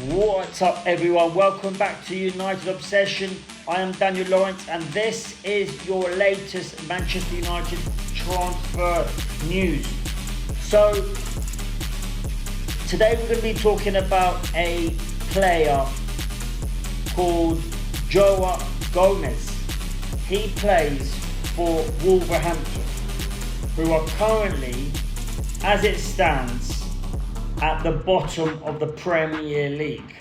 What's up, everyone? Welcome back to United Obsession. I am Daniel Lawrence, and this is your latest Manchester United transfer news. So, today we're going to be talking about a player called Joao Gomez. He plays for Wolverhampton, who are currently, as it stands, at the bottom of the Premier League.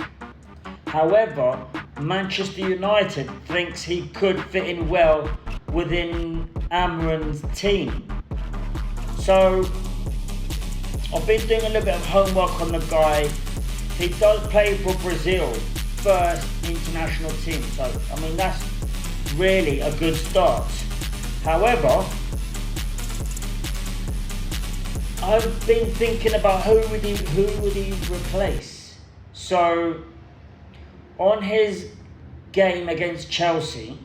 However, Manchester United thinks he could fit in well within Amorim's team. So, I've been doing a little bit of homework on the guy. He does play for Brazil, first international team. So, I mean, that's really a good start. However, I've been thinking about who would he replace. So, on his game against Chelsea,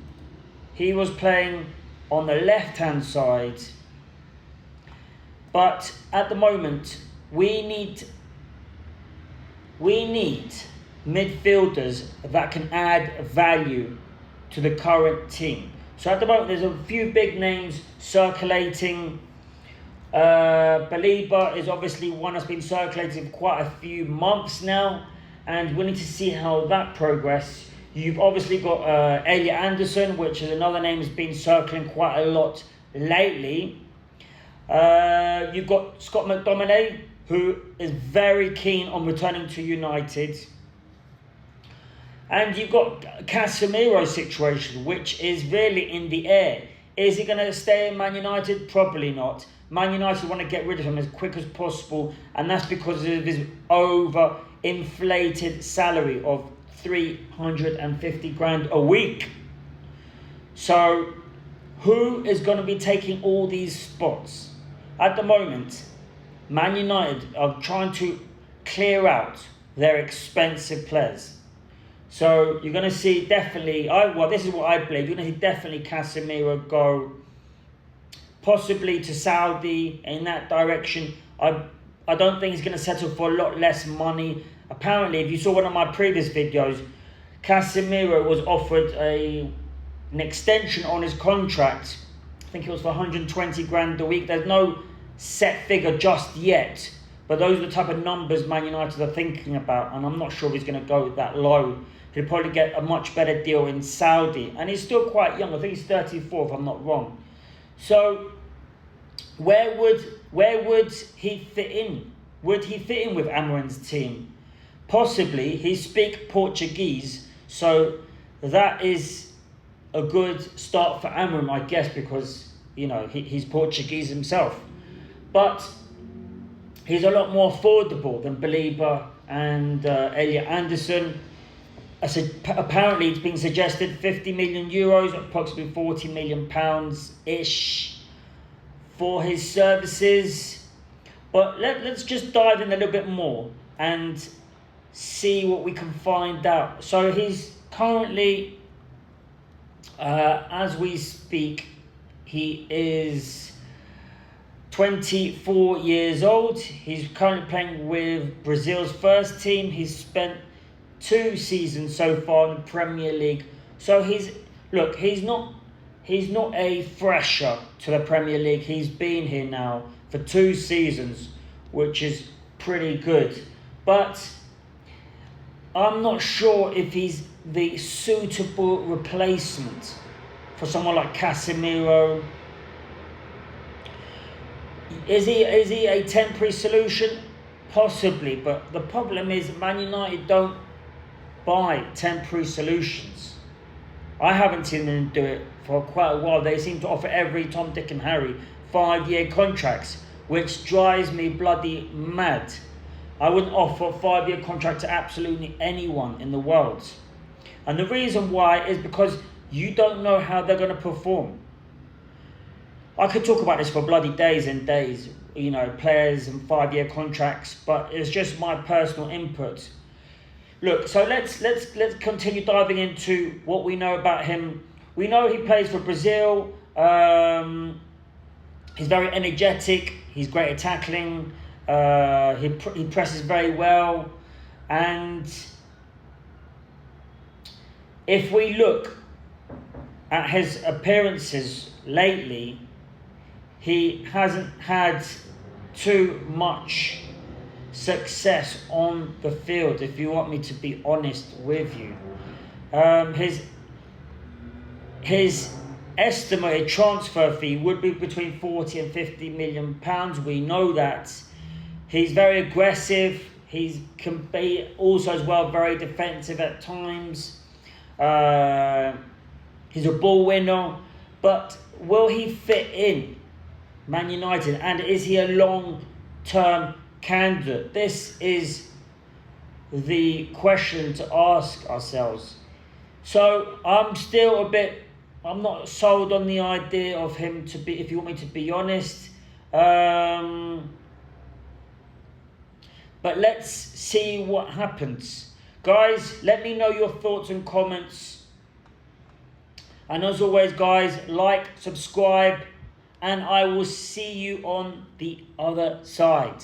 he was playing on the left-hand side. But at the moment, we need midfielders that can add value to the current team. So at the moment, there's a few big names circulating. Belieber is obviously one that's been circulating for quite a few months now, and we need to see how that progresses. You've obviously got Elliot Anderson, which is another name that's been circling quite a lot lately. You've got Scott McTominay, who is very keen on returning to United. And you've got Casemiro's situation, which is really in the air. Is he going to stay in Man United? Probably not. Man United want to get rid of him as quick as possible, and that's because of his over-inflated salary of 350 grand a week. So, who is going to be taking all these spots? At the moment, Man United are trying to clear out their expensive players. So, you're going to see definitely, this is what I believe, you're going to see definitely Casemiro go possibly to Saudi in that direction. I don't think he's going to settle for a lot less money. Apparently, if you saw one of my previous videos, Casemiro was offered an extension on his contract. I think it was for 120 grand a week. There's no set figure just yet, but those are the type of numbers Man United are thinking about, and I'm not sure if he's going to go that low. He'll probably get a much better deal in Saudi, and he's still quite young. I think he's 34 if I'm not wrong. So, where would he fit in? Would he fit in with Amorim's team? Possibly. He speaks Portuguese, so that is a good start for Amorim, I guess, because he's Portuguese himself. But he's a lot more affordable than Belieber and Elliot Anderson. Apparently, it's been suggested 50 million euros, approximately 40 million pounds-ish, for his services. But let's just dive in a little bit more and see what we can find out. So he's currently, as we speak, he is 24 years old. He's currently playing with Brazil's first team. He's spent 2 seasons so far in the Premier League. So he's not a fresher to the Premier League. He's been here now for 2 seasons, which is pretty good. But I'm not sure if he's the suitable replacement for someone like Casemiro. Is he a temporary solution? Possibly, but the problem is Man United don't buy temporary solutions. I haven't seen them do it for quite a while. They seem to offer every Tom, Dick and Harry 5-year contracts, which drives me bloody mad. I wouldn't offer a 5-year contract to absolutely anyone in the world. And the reason why is because you don't know how they're going to perform. I could talk about this for bloody days and days, players and 5-year contracts, but it's just my personal input. Look, so let's continue diving into what we know about him. We know he plays for Brazil. He's very energetic. He's great at tackling. He presses very well, and if we look at his appearances lately, he hasn't had too much success on the field, if you want me to be honest with you. His estimated transfer fee would be between 40 and 50 million pounds. We know that. He's very aggressive. He's also as well very defensive at times. He's a ball winner. But will he fit in Man United? And is he a long-term candidate? This is the question to ask ourselves. So I'm not sold on the idea of him to be, if you want me to be honest. But let's see what happens. Guys, let me know your thoughts and comments. And as always, guys, like, subscribe, and I will see you on the other side.